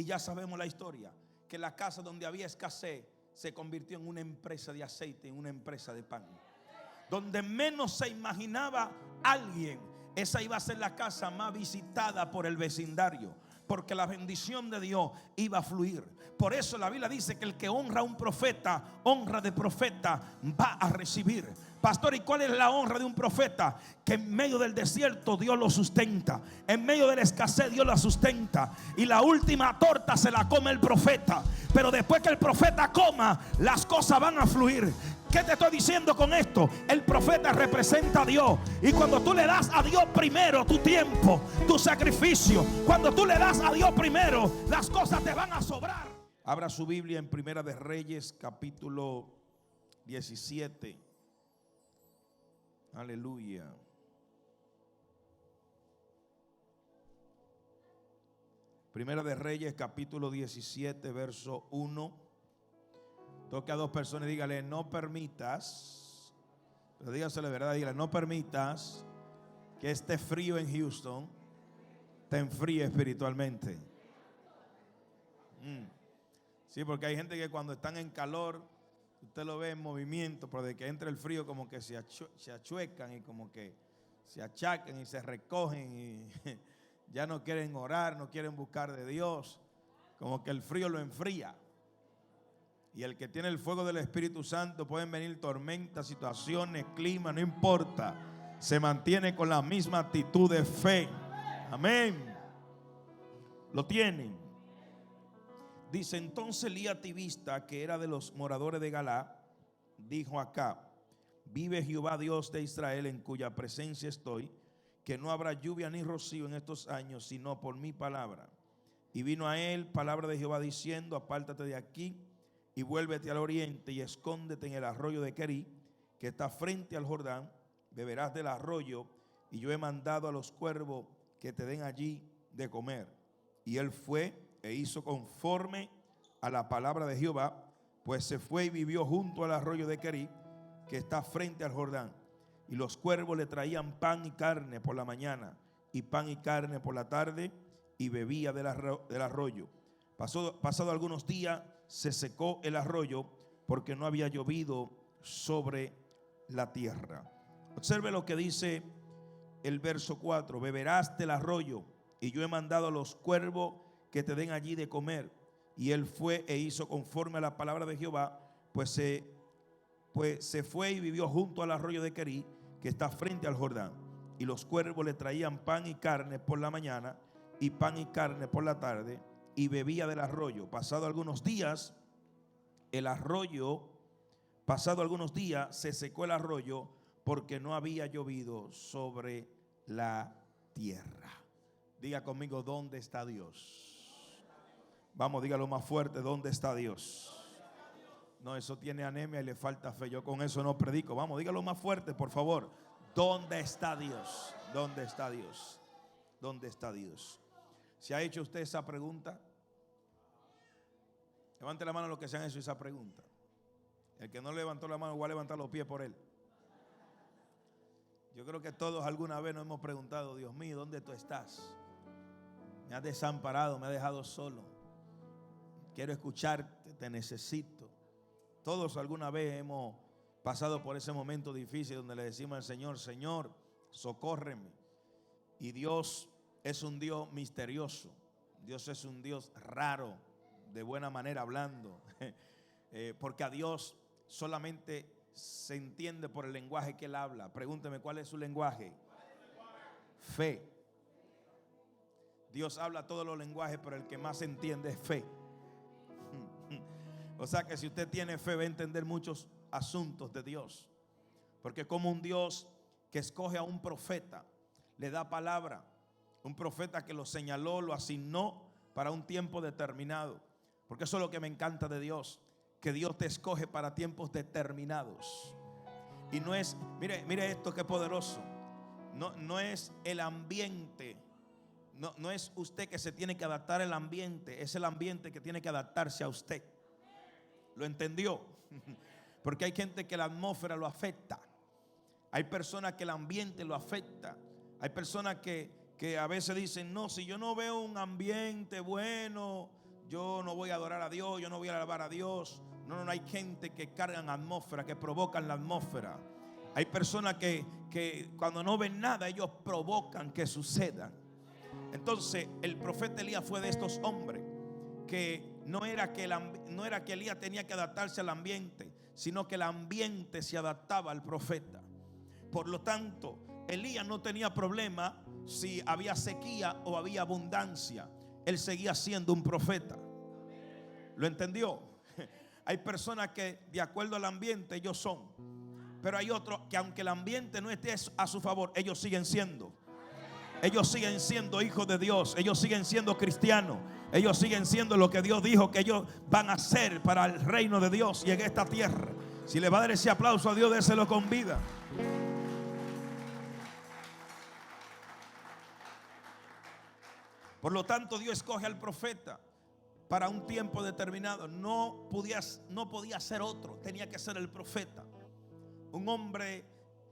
Y ya sabemos la historia, que la casa donde había escasez se convirtió en una empresa de aceite, en una empresa de pan. Donde menos se imaginaba alguien, esa iba a ser la casa más visitada por el vecindario, porque la bendición de Dios iba a fluir. Por eso la Biblia dice que el que honra a un profeta, honra de profeta va a recibir. Pastor, ¿y cuál es la honra de un profeta? Que en medio del desierto Dios lo sustenta, en medio de la escasez Dios la sustenta, y la última torta se la come el profeta. Pero después que el profeta coma, las cosas van a fluir. ¿Qué te estoy diciendo con esto? El profeta representa a Dios. Y cuando tú le das a Dios primero tu tiempo, tu sacrificio, cuando tú le das a Dios primero, las cosas te van a sobrar. Abra su Biblia en Primera de Reyes, capítulo 17. Aleluya. Primera de Reyes, capítulo 17, verso 1. Toque a dos personas y dígale: no permitas, pero dígaselo de verdad, dígale: no permitas que este frío en Houston te enfríe espiritualmente. Sí, porque hay gente que cuando están en calor, usted lo ve en movimiento, pero de que entra el frío como que se achuecan y como que se achacan y se recogen y ya no quieren orar, no quieren buscar de Dios, como que el frío lo enfría. Y el que tiene el fuego del Espíritu Santo, pueden venir tormentas, situaciones, clima, no importa, se mantiene con la misma actitud de fe. Amén. Lo tienen. Dice: entonces Elías Tibista, que era de los moradores de Galá, dijo a Acab: vive Jehová Dios de Israel, en cuya presencia estoy, que no habrá lluvia ni rocío en estos años, sino por mi palabra. Y vino a él palabra de Jehová diciendo: apártate de aquí y vuélvete al oriente y escóndete en el arroyo de Querí, que está frente al Jordán. Beberás del arroyo, y yo he mandado a los cuervos que te den allí de comer. Y él fue e hizo conforme a la palabra de Jehová, pues se fue y vivió junto al arroyo de Querí, que está frente al Jordán. Y los cuervos le traían pan y carne por la mañana, y pan y carne por la tarde, y bebía del arroyo. Pasado algunos días, se secó el arroyo, porque no había llovido sobre la tierra. Observe lo que dice el verso 4: beberás del arroyo, y yo he mandado a los cuervos que te den allí de comer. Y él fue e hizo conforme a la palabra de Jehová, pues se fue y vivió junto al arroyo de Querí, que está frente al Jordán. Y los cuervos le traían pan y carne por la mañana, y pan y carne por la tarde, y bebía del arroyo. Pasado algunos días, se secó el arroyo, porque no había llovido sobre la tierra. Diga conmigo: ¿dónde está Dios? Vamos, dígalo más fuerte: ¿dónde está Dios? No, eso tiene anemia y le falta fe. Yo con eso no predico. Vamos, dígalo más fuerte, por favor. ¿Dónde está Dios? ¿Dónde está Dios? ¿Dónde está Dios? ¿Se ha hecho usted esa pregunta? Levante la mano los que se han hecho esa pregunta. El que no levantó la mano, voy a levantar los pies por él. Yo creo que todos alguna vez nos hemos preguntado: Dios mío, ¿dónde tú estás? Me has desamparado, me has dejado solo. Quiero escucharte, te necesito. Todos alguna vez hemos pasado por ese momento difícil donde le decimos al Señor: Señor, socórreme. Y Dios es un Dios misterioso. Dios es un Dios raro, de buena manera hablando. Porque a Dios solamente se entiende por el lenguaje que Él habla. Pregúnteme: ¿cuál es su lenguaje? Fe. Dios habla todos los lenguajes, pero el que más se entiende es fe. O sea que si usted tiene fe, va a entender muchos asuntos de Dios. Porque como un Dios que escoge a un profeta, le da palabra. Un profeta que lo señaló, lo asignó para un tiempo determinado. Porque eso es lo que me encanta de Dios, que Dios te escoge para tiempos determinados. Y no es, mire esto que poderoso. No es el ambiente. No es usted que se tiene que adaptar al ambiente. Es el ambiente que tiene que adaptarse a usted. ¿Lo entendió? Porque hay gente que la atmósfera lo afecta. Hay personas que el ambiente lo afecta. Hay personas que a veces dicen: no, si yo no veo un ambiente bueno, yo no voy a adorar a Dios, yo no voy a alabar a Dios. No, hay gente que cargan atmósfera, que provocan la atmósfera. Hay personas que cuando no ven nada, ellos provocan que sucedan. Entonces el profeta Elías fue de estos hombres que no era que Elías tenía que adaptarse al ambiente, sino que el ambiente se adaptaba al profeta. Por lo tanto, Elías no tenía problema si había sequía o había abundancia. Él seguía siendo un profeta. ¿Lo entendió? Hay personas que de acuerdo al ambiente ellos son, pero hay otros que aunque el ambiente no esté a su favor, ellos siguen siendo. Ellos siguen siendo hijos de Dios. Ellos siguen siendo cristianos. Ellos siguen siendo lo que Dios dijo que ellos van a hacer para el reino de Dios y en esta tierra. Si le va a dar ese aplauso a Dios, déselo con vida. Por lo tanto, Dios escoge al profeta para un tiempo determinado. No podía ser otro. Tenía que ser el profeta. Un hombre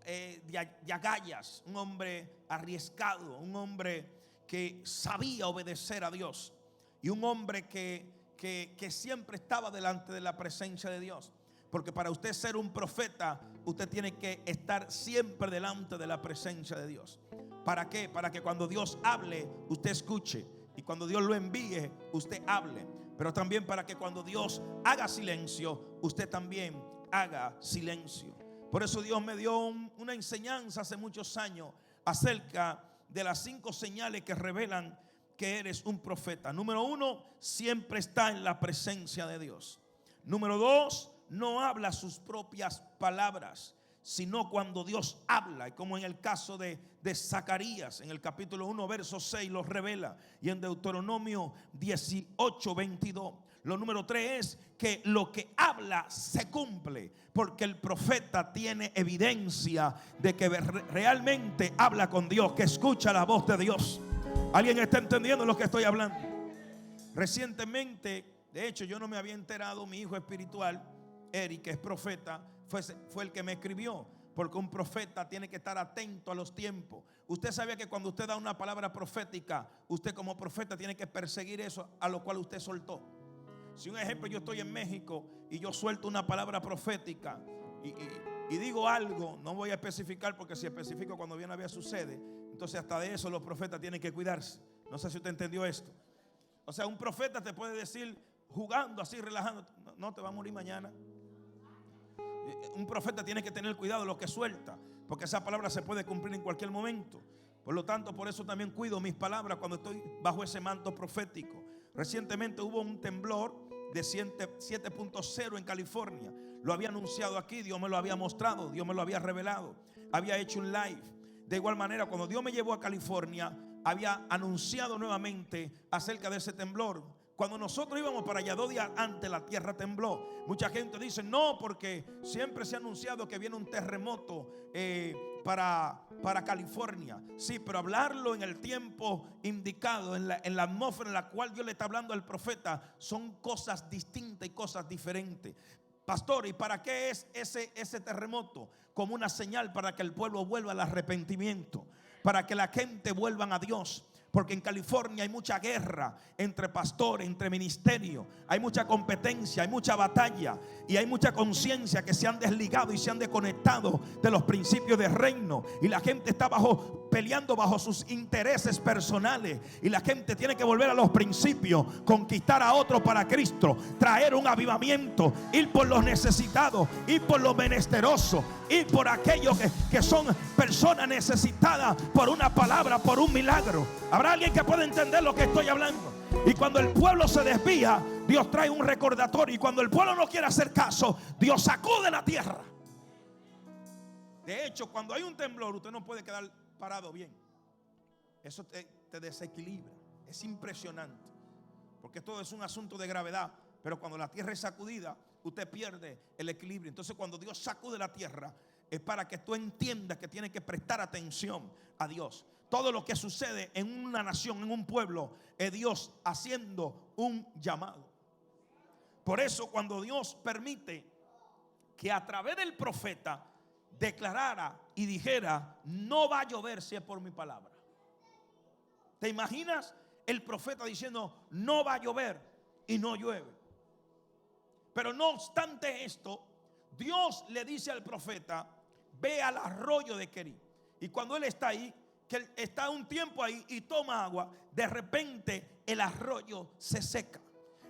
de agallas, un hombre arriesgado, un hombre que sabía obedecer a Dios y un hombre que siempre estaba delante de la presencia de Dios. Porque para usted ser un profeta, usted tiene que estar siempre delante de la presencia de Dios. ¿Para qué? Para que cuando Dios hable, usted escuche, y cuando Dios lo envíe, usted hable. Pero también para que cuando Dios haga silencio, usted también haga silencio. Por eso Dios me dio una enseñanza hace muchos años acerca de las 5 señales que revelan que eres un profeta. Número 1, siempre está en la presencia de Dios. Número 2, no habla sus propias palabras, sino cuando Dios habla, como en el caso de Zacarías, en el capítulo 1, verso 6 lo revela, y en Deuteronomio 18, 22. Lo número 3 es que lo que habla se cumple, porque el profeta tiene evidencia de que realmente habla con Dios, que escucha la voz de Dios. ¿Alguien está entendiendo lo que estoy hablando? Recientemente, de hecho yo no me había enterado, mi hijo espiritual, Eric, que es profeta, fue el que me escribió. Porque un profeta tiene que estar atento a los tiempos. Usted sabía que cuando usted da una palabra profética, usted como profeta tiene que perseguir eso a lo cual usted soltó. Si un ejemplo, yo estoy en México y yo suelto una palabra profética y digo algo, no voy a especificar, porque si especifico cuando viene a ver sucede, entonces hasta de eso los profetas tienen que cuidarse. No sé si usted entendió esto. O sea, un profeta te puede decir jugando así, relajando, no te va a morir mañana. Un profeta tiene que tener cuidado de lo que suelta, porque esa palabra se puede cumplir en cualquier momento. Por lo tanto, por eso también cuido mis palabras cuando estoy bajo ese manto profético. Recientemente hubo un temblor de 7.0 en California. Lo había anunciado aquí, Dios me lo había mostrado, Dios me lo había revelado. Había hecho un live. De igual manera, cuando Dios me llevó a California, había anunciado nuevamente acerca de ese temblor. Cuando nosotros íbamos para allá 2 días antes, la tierra tembló. Mucha gente dice no, porque siempre se ha anunciado que viene un terremoto para California. Sí, pero hablarlo en el tiempo indicado, en la atmósfera en la cual Dios le está hablando al profeta, son cosas distintas y cosas diferentes. Pastor, ¿y para qué es ese terremoto? Como una señal para que el pueblo vuelva al arrepentimiento, para que la gente vuelva a Dios. Porque en California hay mucha guerra entre pastores, entre ministerios. Hay mucha competencia, hay mucha batalla y hay mucha conciencia que se han desligado y se han desconectado de los principios del reino. Y la gente está peleando bajo sus intereses personales. Y la gente tiene que volver a los principios, conquistar a otros para Cristo, traer un avivamiento, ir por los necesitados, ir por los menesterosos, ir por aquellos que son personas necesitadas por una palabra, por un milagro. Habrá alguien que pueda entender lo que estoy hablando. Y cuando el pueblo se desvía, Dios trae un recordatorio. Y cuando el pueblo no quiere hacer caso, Dios sacude la tierra. De hecho, cuando hay un temblor, usted no puede quedar parado bien. Eso te desequilibra. Es impresionante, porque todo es un asunto de gravedad. Pero cuando la tierra es sacudida, usted pierde el equilibrio. Entonces cuando Dios sacude la tierra, es para que tú entiendas que tienes que prestar atención a Dios. Todo lo que sucede en una nación, en un pueblo, es Dios haciendo un llamado. Por eso cuando Dios permite que a través del profeta declarara y dijera, no va a llover si es por mi palabra. ¿Te imaginas el profeta diciendo, no va a llover? y no llueve. Pero no obstante esto, Dios le dice al profeta: ve al arroyo de Querí. Y cuando él está ahí, que él está un tiempo ahí y toma agua, de repente el arroyo se seca.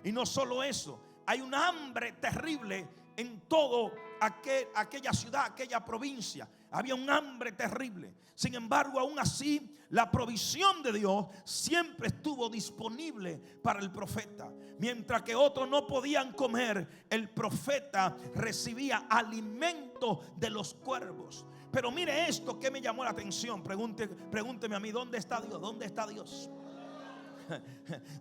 Y no solo eso, hay un hambre terrible en todo aquella ciudad, aquella provincia. Había un hambre terrible. Sin embargo, aún así, la provisión de Dios siempre estuvo disponible para el profeta. Mientras que otros no podían comer, el profeta recibía alimento de los cuervos. Pero mire esto que me llamó la atención. Pregúnteme a mí: ¿dónde está Dios? ¿Dónde está Dios?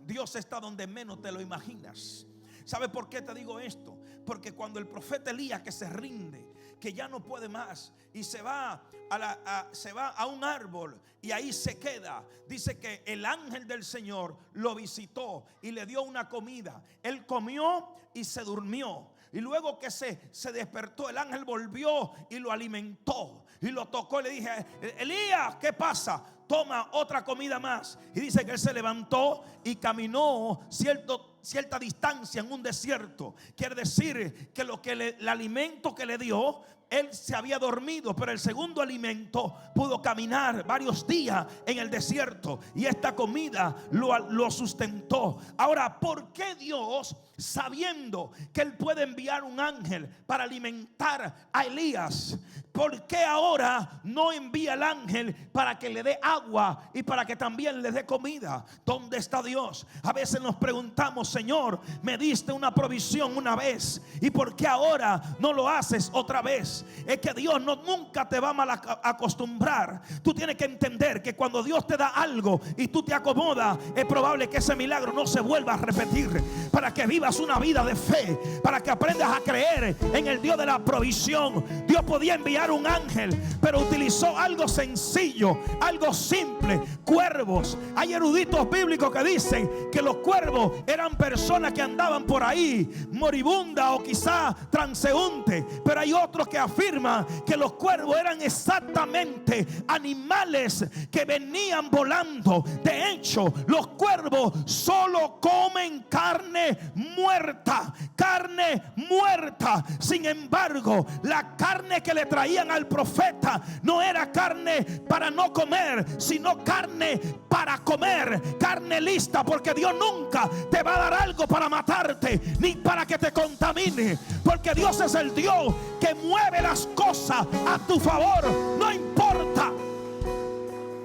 Dios está donde menos te lo imaginas. ¿Sabe por qué te digo esto? Porque cuando el profeta Elías, que se rinde, que ya no puede más, y se va a un árbol y ahí se queda, dice que el ángel del Señor lo visitó y le dio una comida. Él comió y se durmió. Y luego que se despertó, el ángel volvió y lo alimentó y lo tocó y le dije: Elías, ¿qué pasa? Toma otra comida más. Y dice que él se levantó y caminó cierta distancia en un desierto. Quiere decir que el alimento que le dio, él se había dormido, pero el segundo alimento pudo caminar varios días en el desierto y esta comida lo sustentó. Ahora, ¿por qué Dios, sabiendo que él puede enviar un ángel para alimentar a Elías, por qué ahora no envía el ángel para que le dé agua y para que también le dé comida? ¿Dónde está Dios? A veces nos preguntamos: Señor, me diste una provisión una vez, ¿y por qué ahora no lo haces otra vez? Es que Dios nunca te va a mal acostumbrar. Tú tienes que entender que cuando Dios te da algo y tú te acomodas, es probable que ese milagro no se vuelva a repetir. Para que vivas una vida de fe, para que aprendas a creer en el Dios de la provisión. Dios podía enviar un ángel, pero utilizó algo sencillo, algo simple: cuervos. Hay eruditos bíblicos que dicen que los cuervos eran personas que andaban por ahí moribundas o quizá transeúntes, pero hay otros que afirman que los cuervos eran exactamente animales que venían volando. De hecho, los cuervos solo comen carne muerta, carne muerta. Sin embargo, la carne que le traían al profeta no era carne para no comer, sino carne para comer, carne lista, porque Dios nunca te va a dar algo para matarte ni para que te contamine, porque Dios es el Dios que mueve las cosas a tu favor, no importa.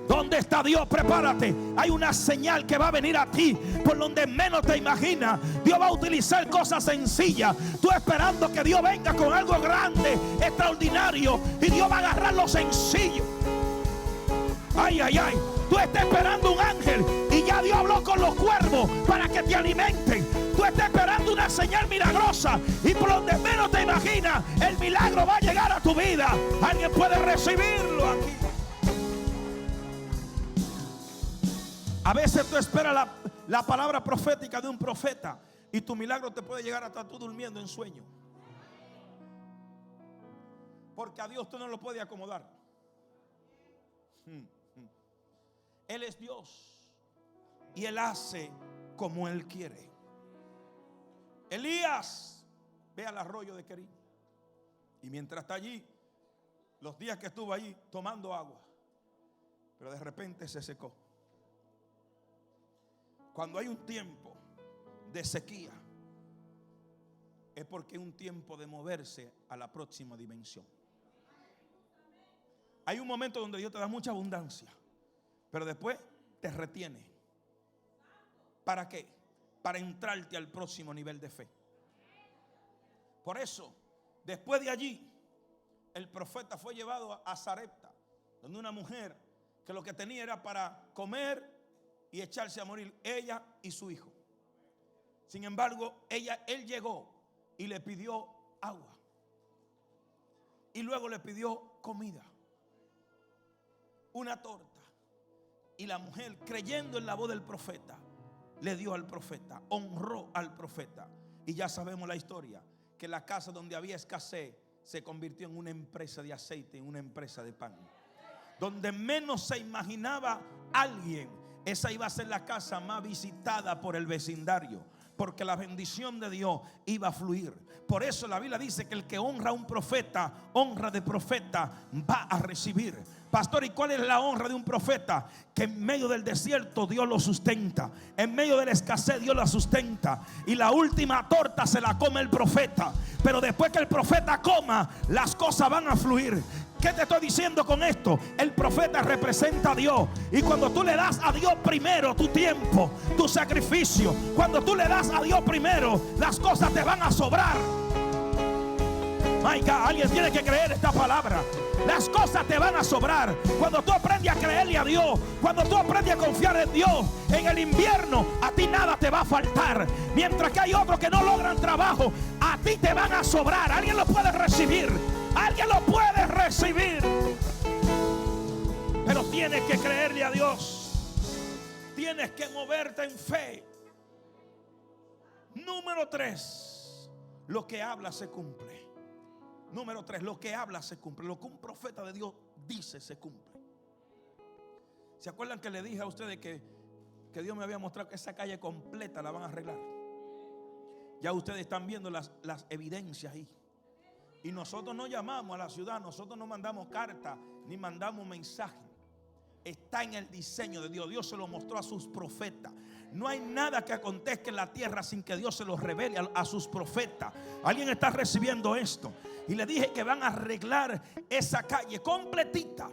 ¿Dónde está Dios? Prepárate. Hay una señal que va a venir a ti por donde menos te imaginas. Dios va a utilizar cosas sencillas. Tú esperando que Dios venga con algo grande, extraordinario, y Dios va a agarrar lo sencillo. Ay, ay, ay. Tú estás esperando un ángel y ya Dios habló con los cuervos para que te alimenten. Tú estás esperando una señal milagrosa y por donde menos te imaginas, el milagro va a llegar a tu vida. Alguien puede recibirlo aquí. A veces tú esperas la palabra profética de un profeta y tu milagro te puede llegar hasta tú durmiendo en sueño. Porque a Dios tú no lo puedes acomodar. Él es Dios y Él hace como Él quiere. Elías ve al arroyo de Querí y mientras está allí, los días que estuvo allí tomando agua, pero de repente se secó. Cuando hay un tiempo de sequía, es porque es un tiempo de moverse a la próxima dimensión. Hay un momento donde Dios te da mucha abundancia, pero después te retiene. ¿Para qué? Para entrarte al próximo nivel de fe. Por eso, después de allí, el profeta fue llevado a Sarepta, donde una mujer que lo que tenía era para comer y echarse a morir, ella y su hijo. Sin embargo, él llegó y le pidió agua. Y luego le pidió comida, una torta. Y la mujer, creyendo en la voz del profeta, le dio al profeta, honró al profeta. Y ya sabemos la historia, que la casa donde había escasez se convirtió en una empresa de aceite, en una empresa de pan. Donde menos se imaginaba alguien, esa iba a ser la casa más visitada por el vecindario. porque la bendición de Dios iba a fluir. Por eso la Biblia dice que el que honra a un profeta, honra de profeta va a recibir. Pastor, ¿y cuál es la honra de un profeta? Que en medio del desierto Dios lo sustenta, en medio de la escasez Dios la sustenta, y la última torta se la come el profeta. Pero después que el profeta coma, las cosas van a fluir. ¿Qué te estoy diciendo con esto? El profeta representa a Dios. Y cuando tú le das a Dios primero tu tiempo, tu sacrificio, cuando tú le das a Dios primero, las cosas te van a sobrar. My God, alguien tiene que creer esta palabra. Las cosas te van a sobrar cuando tú aprendes a creerle a Dios, cuando tú aprendes a confiar en Dios. En el invierno a ti nada te va a faltar, mientras que hay otros que no logran trabajo, a ti te van a sobrar. Alguien lo puede recibir, alguien lo puede recibir, pero tienes que creerle a Dios, tienes que moverte en fe. Número 3, lo que habla se cumple. Número 3, lo que habla se cumple. Lo que un profeta de Dios dice se cumple. ¿Se acuerdan que le dije a ustedes que Dios me había mostrado que esa calle completa la van a arreglar? Ya ustedes están viendo las evidencias ahí. Y nosotros no llamamos a la ciudad, nosotros no mandamos carta ni mandamos mensaje. Está en el diseño de Dios. Dios se lo mostró a sus profetas. No hay nada que acontezca en la tierra sin que Dios se lo revele a sus profetas. Alguien está recibiendo esto. Y le dije que van a arreglar esa calle completita.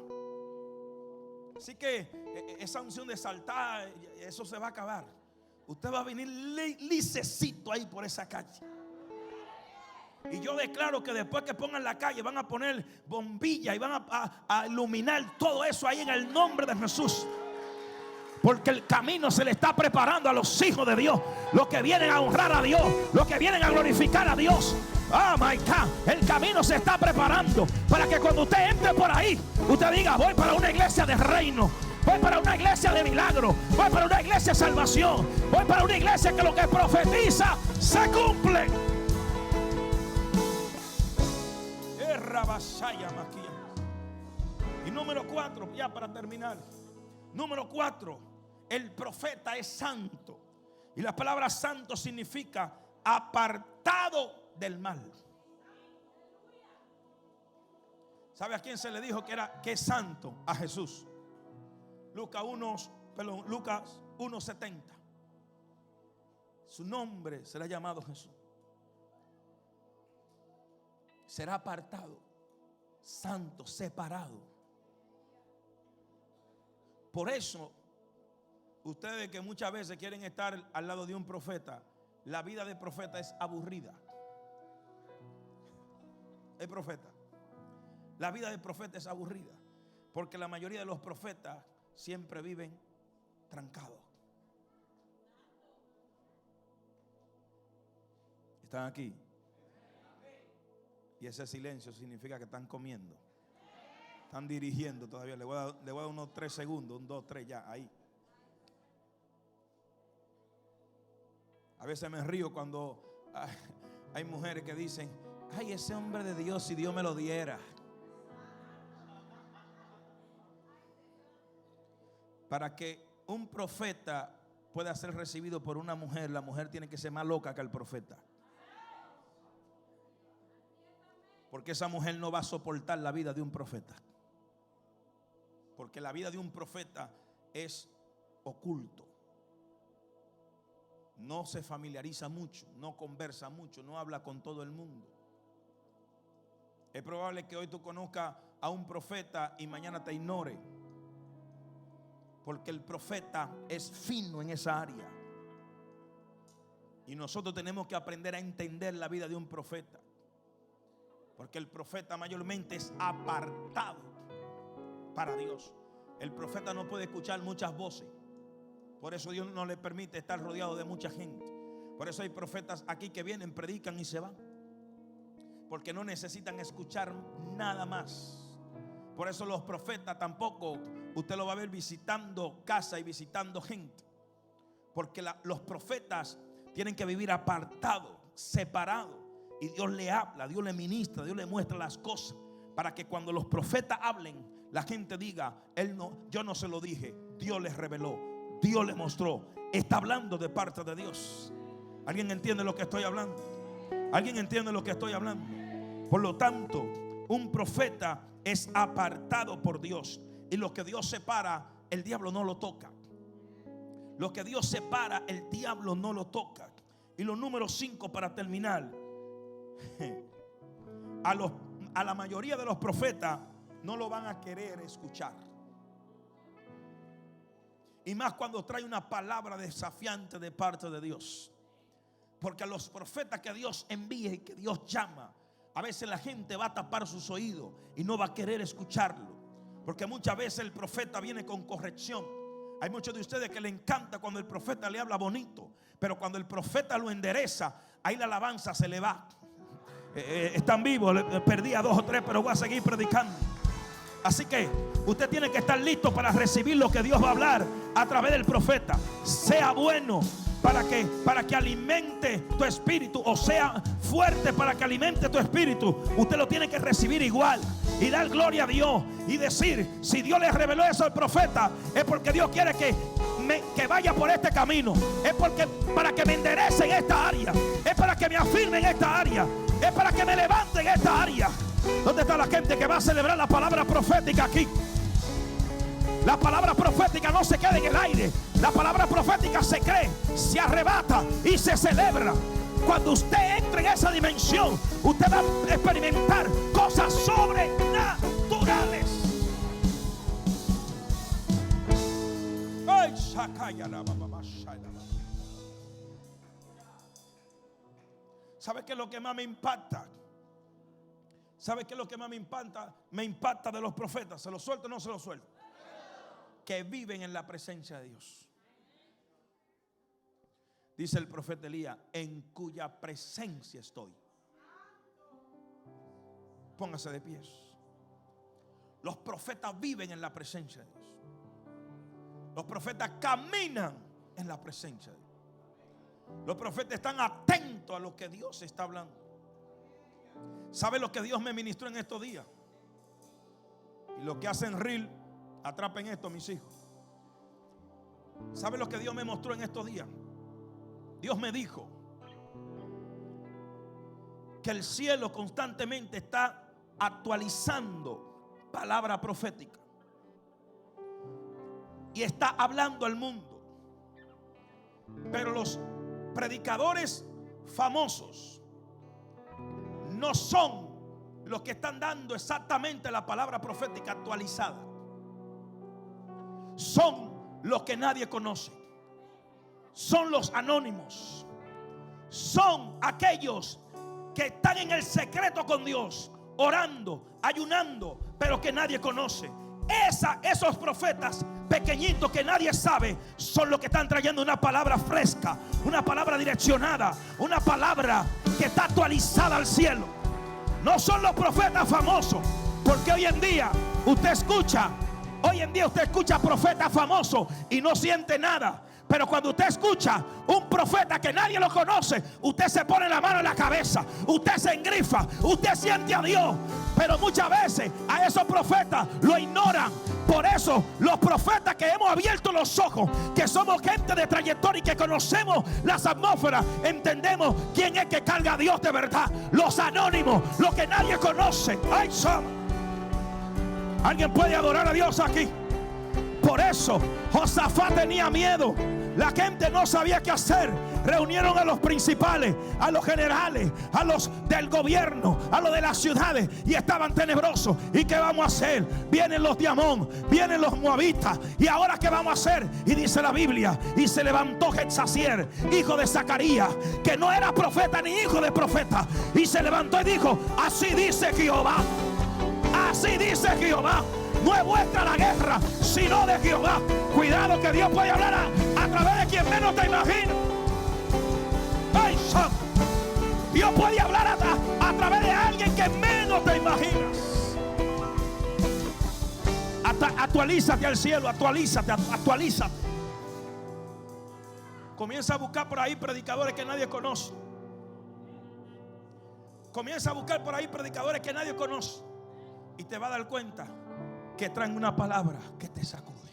Así que esa unción de saltar, eso se va a acabar. Usted va a venir licecito ahí por esa calle. Y yo declaro que después que pongan la calle van a poner bombillas y van a iluminar todo eso ahí en el nombre de Jesús. Porque el camino se le está preparando a los hijos de Dios, los que vienen a honrar a Dios, los que vienen a glorificar a Dios. Oh my God, el camino se está preparando para que cuando usted entre por ahí, usted diga: voy para una iglesia de reino, voy para una iglesia de milagro, voy para una iglesia de salvación, voy para una iglesia que lo que profetiza se cumple. Y número 4, ya para terminar. Número 4, el profeta es santo. Y la palabra santo significa apartado del mal. ¿Sabe a quién se le dijo que es santo? A Jesús. Lucas 1:70. Su nombre será llamado Jesús. Será apartado, santo, separado. Por eso, ustedes que muchas veces quieren estar al lado de un profeta, la vida de profeta es aburrida. El profeta, la vida de profeta es aburrida, porque la mayoría de los profetas siempre viven trancados. ¿Están aquí? Y ese silencio significa que están comiendo. Están dirigiendo todavía. Le voy a dar unos 3 segundos, 1, 2, 3, ya, ahí. A veces me río cuando hay mujeres que dicen: ay, ese hombre de Dios, si Dios me lo diera. Para que un profeta pueda ser recibido por una mujer, la mujer tiene que ser más loca que el profeta. Porque esa mujer no va a soportar la vida de un profeta. Porque la vida de un profeta es oculto. No se familiariza mucho, no conversa mucho, no habla con todo el mundo. Es probable que hoy tú conozcas a un profeta y mañana te ignore. Porque el profeta es fino en esa área. Y nosotros tenemos que aprender a entender la vida de un profeta. Porque el profeta mayormente es apartado para Dios. El profeta no puede escuchar muchas voces. Por eso Dios no le permite estar rodeado de mucha gente. Por eso hay profetas aquí que vienen, predican y se van. Porque no necesitan escuchar nada más. Por eso los profetas tampoco usted lo va a ver visitando casa y visitando gente. Porque los profetas tienen que vivir apartados, separados. Y Dios le habla, Dios le ministra, Dios le muestra las cosas. Para que cuando los profetas hablen, la gente diga: yo no se lo dije, Dios les reveló, Dios les mostró. Está hablando de parte de Dios. ¿Alguien entiende lo que estoy hablando? ¿Alguien entiende lo que estoy hablando? Por lo tanto, un profeta es apartado por Dios. Y lo que Dios separa, el diablo no lo toca. Lo que Dios separa, el diablo no lo toca. Y lo número 5 para terminar. A la mayoría de los profetas no lo van a querer escuchar. Y más cuando trae una palabra desafiante de parte de Dios. Porque a los profetas que Dios envía y que Dios llama, a veces la gente va a tapar sus oídos y no va a querer escucharlo. Porque muchas veces el profeta viene con corrección. Hay muchos de ustedes que le encanta cuando el profeta le habla bonito, pero cuando el profeta lo endereza, ahí la alabanza se le va. Están vivos, perdí a 2 o 3, pero voy a seguir predicando. Así que usted tiene que estar listo para recibir lo que Dios va a hablar a través del profeta. Sea bueno para que alimente tu espíritu, o sea fuerte para que alimente tu espíritu. Usted lo tiene que recibir igual y dar gloria a Dios y decir: si Dios le reveló eso al profeta, es porque Dios quiere que vaya por este camino. Es porque para que me enderece en esta área, es para que me afirme en esta área, es para que me levante en esta área. ¿Dónde está la gente que va a celebrar la palabra profética aquí? La palabra profética no se queda en el aire. La palabra profética se cree, se arrebata y se celebra. Cuando usted entre en esa dimensión, usted va a experimentar cosas sobrenaturales. ¿Sabe qué es lo que más me impacta? ¿Sabe qué es lo que más me impacta? Me impacta de los profetas. ¿Se lo suelto o no se lo suelto? Que viven en la presencia de Dios. Dice el profeta Elías: en cuya presencia estoy. Póngase de pies. Los profetas viven en la presencia de Dios. Los profetas caminan en la presencia de Dios. Los profetas están atentos a lo que Dios está hablando. ¿Sabe lo que Dios me ministró en estos días? Y lo que hacen reel, atrapen esto, mis hijos. ¿Sabe lo que Dios me mostró en estos días? Dios me dijo que el cielo constantemente está actualizando palabra profética y está hablando al mundo. Pero los predicadores famosos no son los que están dando exactamente la palabra profética actualizada. Son los que nadie conoce. Son los anónimos. Son aquellos que están en el secreto con Dios, orando, ayunando, pero que nadie conoce. Esos profetas pequeñitos que nadie sabe son los que están trayendo una palabra fresca, una palabra direccionada, una palabra que está actualizada al cielo. No son los profetas famosos, porque hoy en día usted escucha profetas famosos y no siente nada. Pero cuando usted escucha un profeta que nadie lo conoce, usted se pone la mano en la cabeza, usted se engrifa, usted siente a Dios. Pero muchas veces a esos profetas lo ignoran. Por eso los profetas que hemos abierto los ojos, que somos gente de trayectoria y que conocemos las atmósferas, entendemos quién es que carga a Dios de verdad. Los anónimos, los que nadie conoce. ¡Ay, son! ¿Alguien puede adorar a Dios aquí? Por eso Josafat tenía miedo. La gente no sabía qué hacer. Reunieron a los principales, a los generales, a los del gobierno, a los de las ciudades, y estaban tenebrosos. ¿Y qué vamos a hacer? Vienen los de Amón, vienen los moabitas, y ahora qué vamos a hacer. Y dice la Biblia: y se levantó Jezasiel, hijo de Zacarías, que no era profeta ni hijo de profeta, y se levantó y dijo: así dice Jehová, así dice Jehová, no es vuestra la guerra, sino de Jehová. Cuidado, que Dios puede hablar a través de quien menos te imaginas. ¡Ay, santo! Dios puede hablar a través de alguien que menos te imaginas. Actualízate al cielo, actualízate. Comienza a buscar por ahí predicadores que nadie conoce. Comienza a buscar por ahí predicadores que nadie conoce. Y te va a dar cuenta que traen una palabra que te sacude.